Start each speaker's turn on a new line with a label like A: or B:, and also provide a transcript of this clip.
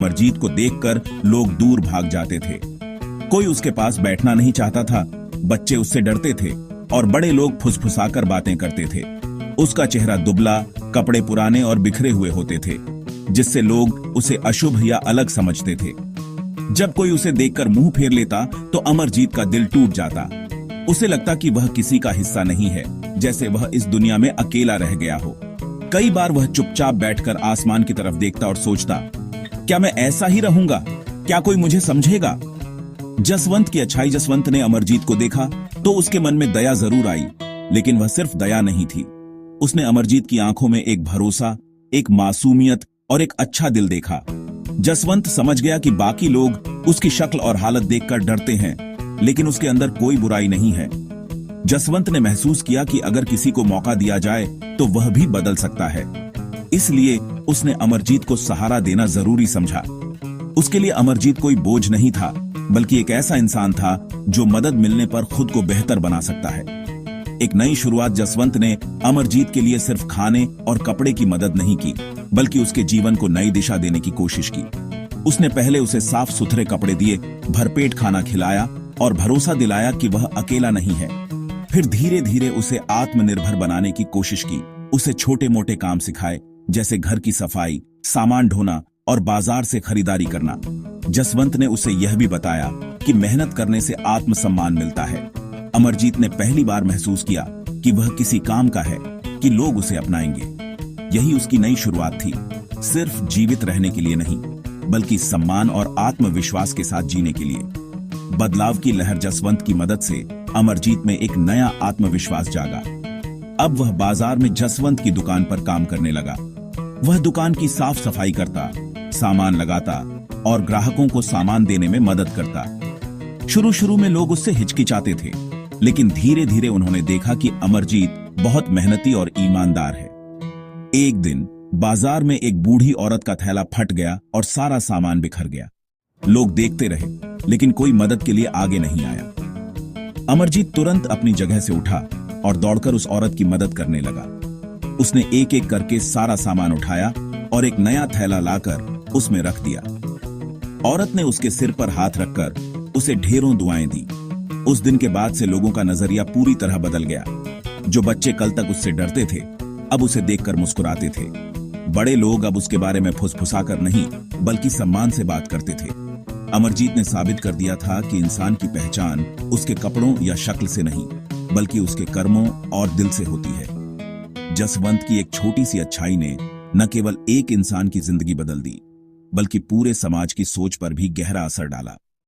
A: अमरजीत को देखकर लोग दूर भाग जाते थे। कोई उसके पास बैठना नहीं चाहता था, बच्चे उससे डरते थे और बड़े लोग फुसफुसाकर बातें करते थे। उसका चेहरा दुबला, कपड़े पुराने और बिखरे हुए होते थे, जिससे लोग उसे अशुभ या अलग समझते थे। जब कोई उसे देखकर मुंह फेर लेता तो अमरजीत का दिल टूट जाता। उसे लगता कि वह किसी का हिस्सा नहीं है, जैसे वह इस दुनिया में अकेला रह गया हो। कई बार वह चुपचाप बैठकर आसमान की तरफ देखता और सोचता, क्या मैं ऐसा ही रहूंगा? क्या कोई मुझे समझेगा? जसवंत की अच्छाई। जसवंत ने अमरजीत को देखा तो उसके मन में दया जरूर आई, लेकिन वह सिर्फ दया नहीं थी। उसने अमरजीत की आंखों में एक भरोसा, एक मासूमियत और एक अच्छा दिल देखा। जसवंत समझ गया कि बाकी लोग उसकी शक्ल और हालत देखकर डरते हैं, लेकिन उसके अंदर कोई बुराई नहीं है। जसवंत ने महसूस किया कि अगर किसी को मौका दिया जाए तो वह भी बदल सकता है। इसलिए उसने अमरजीत को सहारा देना जरूरी समझा। उसके लिए अमरजीत कोई बोझ नहीं था, बल्कि एक ऐसा इंसान था जो मदद मिलने पर खुद को बेहतर बना सकता है। एक नई शुरुआत। जसवंत ने अमरजीत के लिए सिर्फ खाने और कपड़े की मदद नहीं की, बल्कि उसके जीवन को नई दिशा देने की कोशिश की। उसने पहले उसे साफ सुथरे कपड़े दिए, भरपेट खाना खिलाया और भरोसा दिलाया कि वह अकेला नहीं है। फिर धीरे धीरे उसे आत्मनिर्भर बनाने की कोशिश की। उसे छोटे मोटे काम सिखाए, जैसे घर की सफाई, सामान ढोना और बाजार से खरीदारी करना। जसवंत ने उसे यह भी बताया कि मेहनत करने से आत्मसम्मान मिलता है। अमरजीत ने पहली बार महसूस किया कि वह किसी काम का है, कि लोग उसे अपनाएंगे। यही उसकी नई शुरुआत थी, सिर्फ जीवित रहने के लिए नहीं, बल्कि सम्मान और आत्मविश्वास के साथ जीने के लिए। बदलाव की लहर। जसवंत की मदद से अमरजीत में एक नया आत्मविश्वास जागा। अब वह बाजार में जसवंत की दुकान पर काम करने लगा। वह दुकान की साफ सफाई करता, सामान लगाता और ग्राहकों को सामान देने में मदद करता। शुरू शुरू में लोग उससे हिचकिचाते थे, लेकिन धीरे धीरे उन्होंने देखा कि अमरजीत बहुत मेहनती और ईमानदार है। एक दिन बाजार में एक बूढ़ी औरत का थैला फट गया और सारा सामान बिखर गया। लोग देखते रहे, लेकिन कोई मदद के लिए आगे नहीं आया। अमरजीत तुरंत अपनी जगह से उठा और दौड़कर उस औरत की मदद करने लगा। उसने एक एक करके सारा सामान उठाया और एक नया थैला लाकर उसमें रख दिया। औरत ने उसके सिर पर हाथ रखकर उसे ढेरों दुआएं दी। उस दिन के बाद से लोगों का नजरिया पूरी तरह बदल गया। जो बच्चे कल तक उससे डरते थे, अब उसे देखकर मुस्कुराते थे। बड़े लोग अब उसके बारे में फुसफुसाकर नहीं, बल्कि सम्मान से बात करते थे। अमरजीत ने साबित कर दिया था कि इंसान की पहचान उसके कपड़ों या शक्ल से नहीं, बल्कि उसके कर्मों और दिल से होती है। जसवंत की एक छोटी सी अच्छाई ने न केवल एक इंसान की जिंदगी बदल दी, बल्कि पूरे समाज की सोच पर भी गहरा असर डाला।